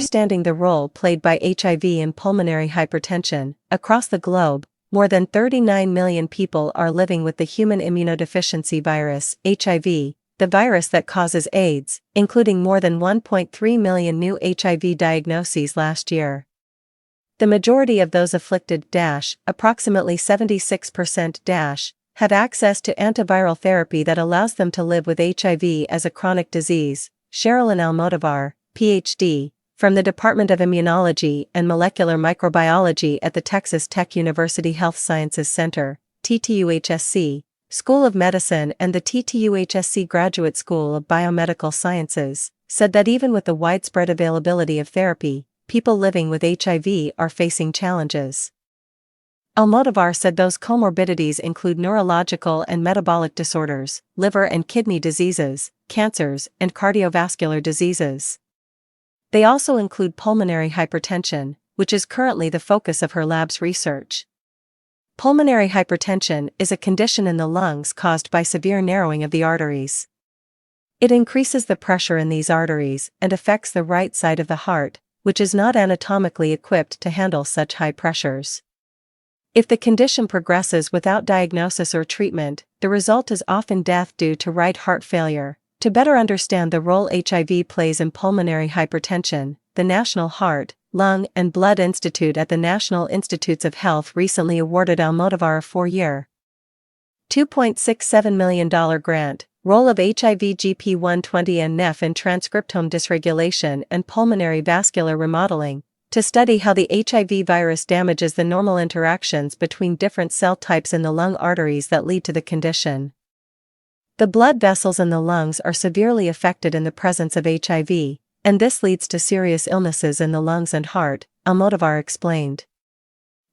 understanding the role played by HIV in pulmonary hypertension. Across the globe, more than 39 million people are living with the Human Immunodeficiency Virus, HIV, the virus that causes AIDS, including more than 1.3 million new HIV diagnoses last year. The majority of those afflicted, approximately 76%, have access to antiviral therapy that allows them to live with HIV as a chronic disease. Sharilyn Almodóvar, Ph.D., from the Department of Immunology and Molecular Microbiology at the Texas Tech University Health Sciences Center, TTUHSC, School of Medicine and the TTUHSC Graduate School of Biomedical Sciences, said that even with the widespread availability of therapy, people living with HIV are facing challenges. Almodóvar said those comorbidities include neurological and metabolic disorders, liver and kidney diseases, cancers, and cardiovascular diseases. They also include pulmonary hypertension, which is currently the focus of her lab's research. Pulmonary hypertension is a condition in the lungs caused by severe narrowing of the arteries. It increases the pressure in these arteries and affects the right side of the heart, which is not anatomically equipped to handle such high pressures. If the condition progresses without diagnosis or treatment, the result is often death due to right heart failure. To better understand the role HIV plays in pulmonary hypertension, the National Heart, Lung, and Blood Institute at the National Institutes of Health recently awarded Almodóvar a 4-year, $2.67 million grant, Role of HIV GP120 and NEF in transcriptome dysregulation and pulmonary vascular remodeling, to study how the HIV virus damages the normal interactions between different cell types in the lung arteries that lead to the condition. The blood vessels in the lungs are severely affected in the presence of HIV, and this leads to serious illnesses in the lungs and heart, Almodóvar explained.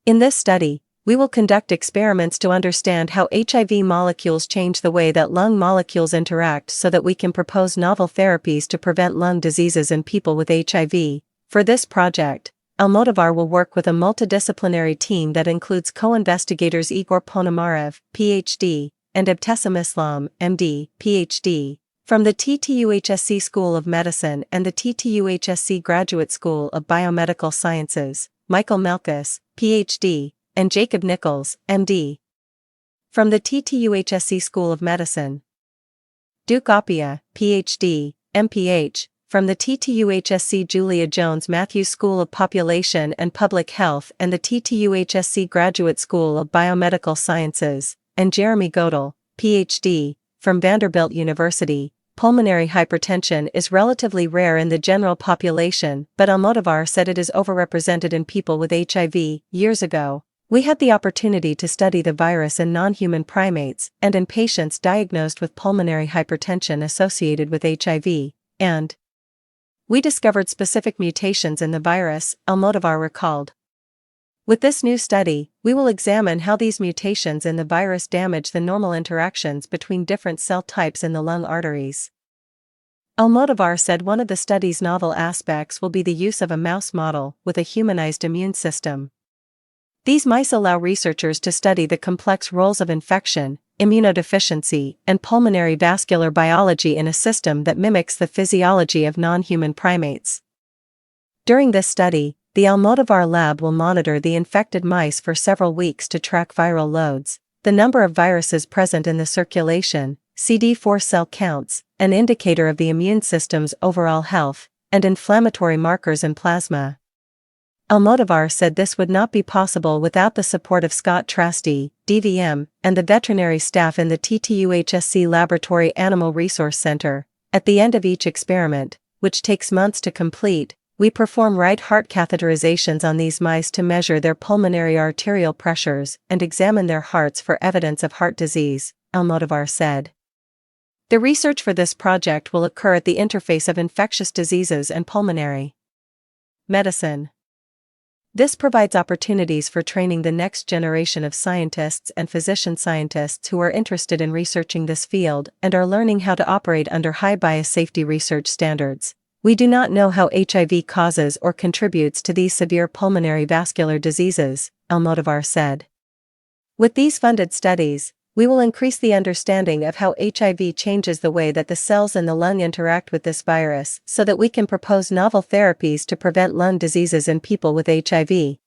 In this study, we will conduct experiments to understand how HIV molecules change the way that lung molecules interact so that we can propose novel therapies to prevent lung diseases in people with HIV. For this project, Almodóvar will work with a multidisciplinary team that includes co-investigators Igor Ponomarev, Ph.D., and Ebtesam Islam, M.D., Ph.D., from the TTUHSC School of Medicine and the TTUHSC Graduate School of Biomedical Sciences, Michael Melkus, Ph.D., and Jacob Nichols, M.D. from the TTUHSC School of Medicine. Duke Appia, Ph.D., M.Ph., from the TTUHSC Julia Jones Matthews School of Population and Public Health and the TTUHSC Graduate School of Biomedical Sciences, and Jeremy Godel, Ph.D., from Vanderbilt University. Pulmonary hypertension is relatively rare in the general population, but Almodóvar said it is overrepresented in people with HIV. Years ago, we had the opportunity to study the virus in non-human primates and in patients diagnosed with pulmonary hypertension associated with HIV, and we discovered specific mutations in the virus, Almodóvar recalled. With this new study, we will examine how these mutations in the virus damage the normal interactions between different cell types in the lung arteries. Almodóvar said one of the study's novel aspects will be the use of a mouse model with a humanized immune system. These mice allow researchers to study the complex roles of infection, immunodeficiency, and pulmonary vascular biology in a system that mimics the physiology of non-human primates. During this study, the Almodóvar lab will monitor the infected mice for several weeks to track viral loads, the number of viruses present in the circulation, CD4 cell counts, an indicator of the immune system's overall health, and inflammatory markers in plasma. Almodóvar said this would not be possible without the support of Scott Trasty, DVM, and the veterinary staff in the TTUHSC Laboratory Animal Resource Center. At the end of each experiment, which takes months to complete, we perform right heart catheterizations on these mice to measure their pulmonary arterial pressures and examine their hearts for evidence of heart disease, Almodóvar said. The research for this project will occur at the interface of infectious diseases and pulmonary medicine. This provides opportunities for training the next generation of scientists and physician scientists who are interested in researching this field and are learning how to operate under high-bias safety research standards. We do not know how HIV causes or contributes to these severe pulmonary vascular diseases, Almodóvar said. With these funded studies, We will increase the understanding of how HIV changes the way that the cells in the lung interact with this virus so that we can propose novel therapies to prevent lung diseases in people with HIV.